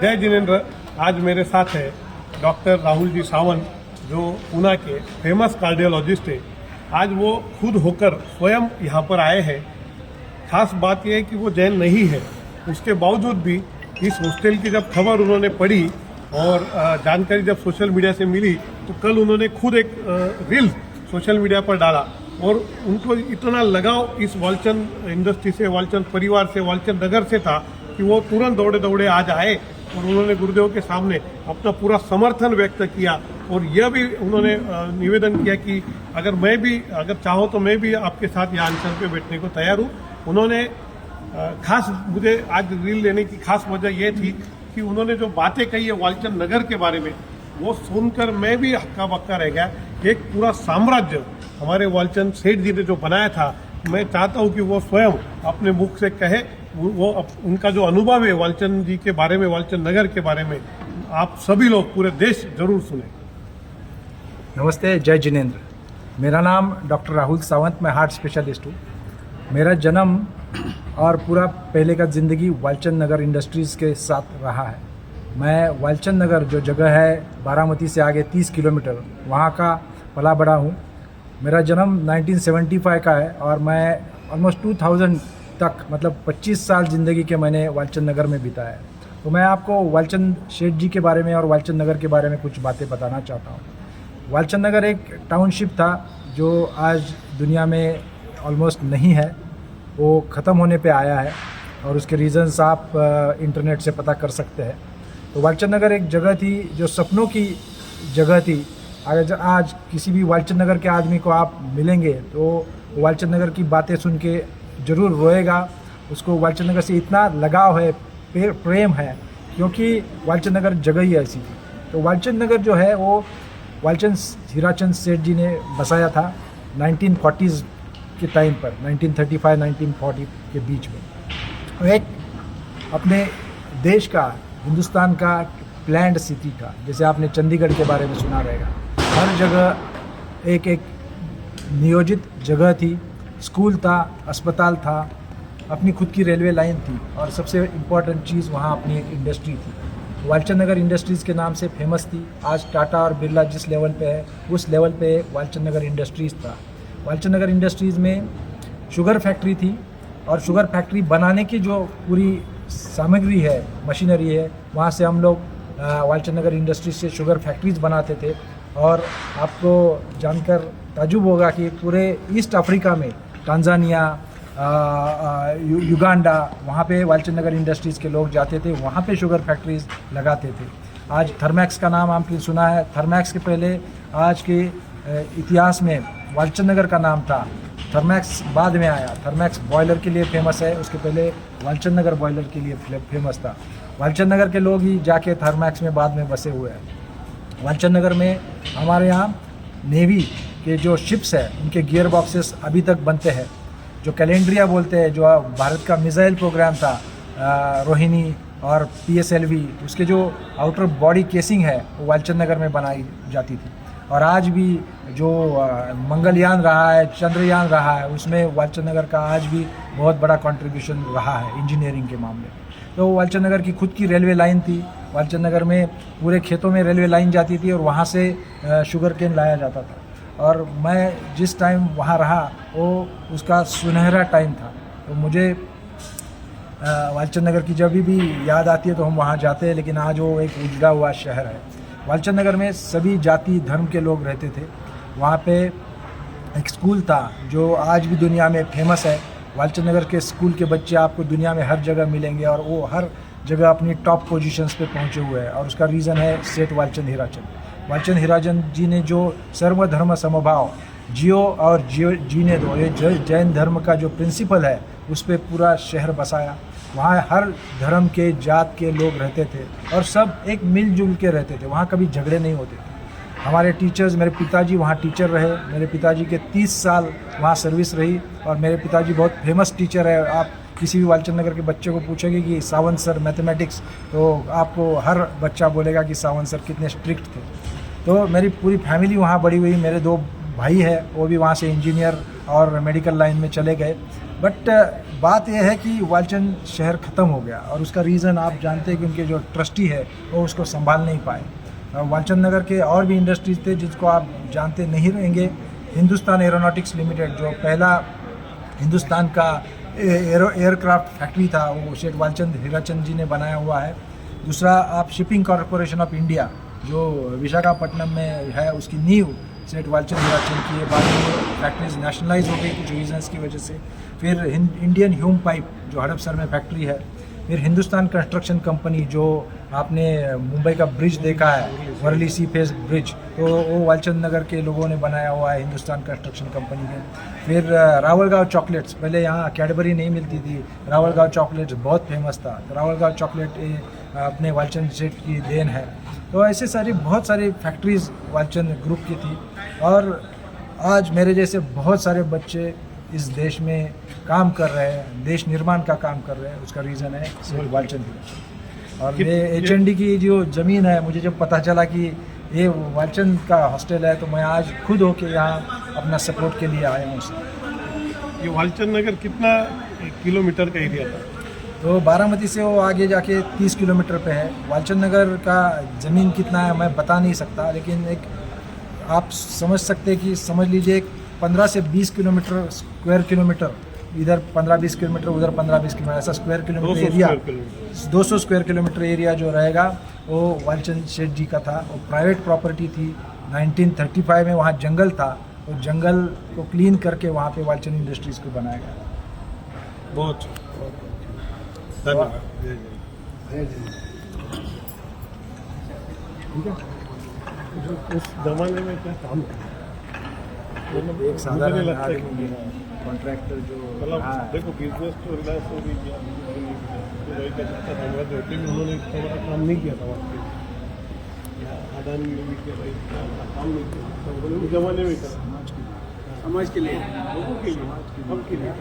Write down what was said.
जय जिनेंद्र। आज मेरे साथ है डॉक्टर राहुल जी सावंत, जो पूना के फेमस कार्डियोलॉजिस्ट है। आज वो खुद होकर स्वयं यहाँ पर आए हैं। खास बात यह है कि वो जैन नहीं है, उसके बावजूद भी इस हॉस्टल की जब खबर उन्होंने पढ़ी और जानकारी जब सोशल मीडिया से मिली, तो कल उन्होंने खुद एक रील सोशल मीडिया पर डाला और उनको इतना लगाव इस वालचंद इंडस्ट्री से, वालचंद परिवार से, वालचंद नगर से था कि वो तुरंत दौड़े दौड़े आज आए और उन्होंने गुरुदेव के सामने अपना पूरा समर्थन व्यक्त किया। और यह भी उन्होंने निवेदन किया कि अगर चाहो तो मैं भी आपके साथ यहाँ अनशन पे बैठने को तैयार हूँ। उन्होंने खास मुझे आज रील लेने की खास वजह यह थी कि उन्होंने जो बातें कही है वालचंद नगर के बारे में, वो सुनकर मैं भी हक्का बक्का रह गया। एक पूरा साम्राज्य हमारे वालचंद सेठ जी ने जो बनाया था, मैं चाहता हूँ कि वो स्वयं अपने मुख से कहे। उनका जो अनुभव है वालचंद जी के बारे में, वालचंद नगर के बारे में, आप सभी लोग पूरे देश जरूर सुने। नमस्ते, जय जिनेंद्र। मेरा नाम डॉक्टर राहुल सावंत, मैं हार्ट स्पेशलिस्ट हूँ। मेरा जन्म और पूरा पहले का ज़िंदगी वालचंद नगर इंडस्ट्रीज़ के साथ रहा है। मैं वालचंद नगर जो जगह है बारामती से आगे 30 किलोमीटर, वहाँ का पला बड़ा हूँ। मेरा जन्म 1975 का है और मैं ऑलमोस्ट 2000 तक, मतलब 25 साल ज़िंदगी के मैंने वालचंद नगर में बिताया है। तो मैं आपको वालचंद सेठ जी के बारे में और वालचंद नगर के बारे में कुछ बातें बताना चाहता हूँ। वालचंद नगर एक टाउनशिप था जो आज दुनिया में ऑलमोस्ट नहीं है, वो ख़त्म होने पे आया है और उसके रीज़न्स आप इंटरनेट से पता कर सकते हैं। तो वालचंद नगर एक जगह थी जो सपनों की जगह थी। अगर आज किसी भी वालचंद नगर के आदमी को आप मिलेंगे तो वालचंद नगर की बातें सुन के ज़रूर रोएगा। उसको वालचंद नगर से इतना लगाव है, प्रेम है, क्योंकि वालचंद नगर जगह ही ऐसी थी। तो वालचंद नगर जो है वो वालचंद हीराचंद सेठ जी ने बसाया था 1940s के टाइम पर, 1935-1940 के बीच में। एक अपने देश का, हिंदुस्तान का प्लैंड सिटी था। जैसे आपने चंडीगढ़ के बारे में सुना रहेगा, हर जगह एक एक नियोजित जगह थी, स्कूल था, अस्पताल था, अपनी खुद की रेलवे लाइन थी और सबसे इम्पॉर्टेंट चीज़ वहाँ अपनी एक इंडस्ट्री थी। वालचंद नगर इंडस्ट्रीज़ के नाम से फेमस थी। आज टाटा और बिरला जिस लेवल पे है, उस लेवल पे वालचंद नगर इंडस्ट्रीज़ था। वालचंद नगर इंडस्ट्रीज़ में शुगर फैक्ट्री थी और शुगर फैक्ट्री बनाने की जो पूरी सामग्री है, मशीनरी है, वहाँ से हम लोग वालचंद नगर इंडस्ट्रीज से शुगर फैक्ट्रीज बनाते थे। और आपको जानकर ताजुब होगा कि पूरे ईस्ट अफ्रीका में, टांजानिया, युगांडा, वहाँ पे वालचंद नगर इंडस्ट्रीज़ के लोग जाते थे, वहाँ पे शुगर फैक्ट्रीज लगाते थे। आज थर्मैक्स का नाम आपने सुना है। थर्मैक्स के पहले आज के इतिहास में वालचंद नगर का नाम था, थर्मैक्स बाद में आया। थर्मैक्स बॉयलर के लिए फेमस है, उसके पहले वालचंद नगर बॉयलर के लिए फेमस था। वालचंद नगर के लोग ही जाके थर्मैक्स में बाद में बसे हुए हैं। वालचंद नगर में हमारे यहाँ नेवी के जो शिप्स है, उनके गियर बॉक्सेस अभी तक बनते हैं। जो कैलेंड्रिया बोलते हैं, जो भारत का मिसाइल प्रोग्राम था, रोहिणी और PSLV, उसके जो आउटर बॉडी केसिंग है वो वालचंद नगर में बनाई जाती थी। और आज भी जो मंगलयान रहा है, चंद्रयान रहा है, उसमें वालचंद नगर का आज भी बहुत बड़ा कंट्रीब्यूशन रहा है इंजीनियरिंग के मामले में। तो वालचंद नगर की खुद की रेलवे लाइन थी। वालचंद नगर में पूरे खेतों में रेलवे लाइन जाती थी और वहाँ से शुगर केन लाया जाता था। और मैं जिस टाइम वहाँ रहा वो उसका सुनहरा टाइम था। तो मुझे वालचंद नगर की जब भी याद आती है तो हम वहाँ जाते हैं। लेकिन आज वो एक उजड़ा हुआ शहर है। वालचंद नगर में सभी जाति धर्म के लोग रहते थे। वहाँ पे एक स्कूल था जो आज भी दुनिया में फेमस है। वालचंद नगर के स्कूल के बच्चे आपको दुनिया में हर जगह मिलेंगे और वो हर जगह अपनी टॉप पोजीशंस पे पहुँचे हुए हैं। और उसका रीज़न है सेठ वालचंद हीराचंद। वालचंद हीराचंद जी ने जो सर्वधर्म समभाव, जियो और जीने दो, ये जैन धर्म का जो प्रिंसिपल है, उस पर पूरा शहर बसाया। वहाँ हर धर्म के, जात के लोग रहते थे और सब एक मिलजुल के रहते थे। वहाँ कभी झगड़े नहीं होते थे। हमारे टीचर्स, मेरे पिताजी वहाँ टीचर रहे। मेरे पिताजी के 30 साल वहाँ सर्विस रही और मेरे पिताजी बहुत फेमस टीचर है। आप किसी भी वालचंद नगर के बच्चे को पूछेंगे कि सावंत सर मैथमेटिक्स, तो आपको हर बच्चा बोलेगा कि सावंत सर कितने स्ट्रिक्ट थे। तो मेरी पूरी फैमिली वहाँ बड़ी हुई। मेरे 2 भाई है, वो भी वहाँ से इंजीनियर और मेडिकल लाइन में चले गए। बट बात यह है कि वालचंद शहर ख़त्म हो गया और उसका रीज़न आप जानते हैं कि उनके जो ट्रस्टी है वो उसको संभाल नहीं पाए। वालचंद नगर के और भी इंडस्ट्रीज थे जिसको आप जानते नहीं रहेंगे। हिंदुस्तान एरोनॉटिक्स लिमिटेड जो पहला हिंदुस्तान का एयरक्राफ्ट फैक्ट्री था वो शेठ वालचंद हीराचंद जी ने बनाया हुआ है। दूसरा आप शिपिंग कॉरपोरेशन ऑफ इंडिया जो विशाखापट्टनम में है उसकी नींव सेठ वालचंद हीराचंद की है। बाद में फैक्ट्रीज नेशनलाइज हो गई कुछ रीजंस की वजह से। फिर इंडियन ह्यूम पाइप जो हड़पसर में फैक्ट्री है। फिर हिंदुस्तान कंस्ट्रक्शन कंपनी जो आपने मुंबई का ब्रिज देखा है वर्ली सी फेस ब्रिज, तो वो वालचंद नगर के लोगों ने बनाया हुआ है हिंदुस्तान कंस्ट्रक्शन कंपनी के। फिर रावलगांव चॉकलेट्स, पहले यहाँ कैडबरी नहीं मिलती थी, रावलगांव चॉकलेट्स बहुत फेमस था। तो रावलगांव चॉकलेट अपने वालचंद सेठ की देन है। तो ऐसे बहुत सारी फैक्ट्रीज वालचंद ग्रुप की थी और आज मेरे जैसे बहुत सारे बच्चे इस देश में काम कर रहे हैं, देश निर्माण का काम कर रहे हैं। उसका रीज़न है सेठ वालचंद हीराचंद। और ये HND की जो ज़मीन है, मुझे जब पता चला कि ये वालचंद का हॉस्टल है तो मैं आज खुद होके यहाँ अपना सपोर्ट के लिए आया हूँ। ये वालचंद नगर कितना किलोमीटर का एरिया था? तो बारामती से वो आगे जाके 30 किलोमीटर पे है। वालचंद नगर का ज़मीन कितना है मैं बता नहीं सकता, लेकिन एक आप समझ सकते कि समझ लीजिए 15 से 20 किलोमीटर स्क्वायर किलोमीटर, इधर 15-20 किलोमीटर उधर 15-20 किलोमीटर, ऐसा square kilometre area 200 square kilometre area जो रहेगा वो वालचंद सेठ जी का था। वो प्राइवेट प्रॉपर्टी थी। 1935 में वहाँ जंगल था, तो जंगल को क्लीन करके वहाँ पे वालचंद इंडस्ट्रीज़ को बनाया गया। बहुत धन्यवाद। उस जमाने में क्या काम था? एक साधारण आदमी कॉन्ट्रैक्टर जो मतलब देखो बिजनेस तो रिलायंस हो गई किया, तो वही का जितना साम्राज्य होते भी उन्होंने इतना बड़ा काम नहीं किया था वहाँ पे। अडानी ने भी किया था, काम नहीं किया, उस जमाने में था। समाज के लिए लोगों के लिए, हम के लिए।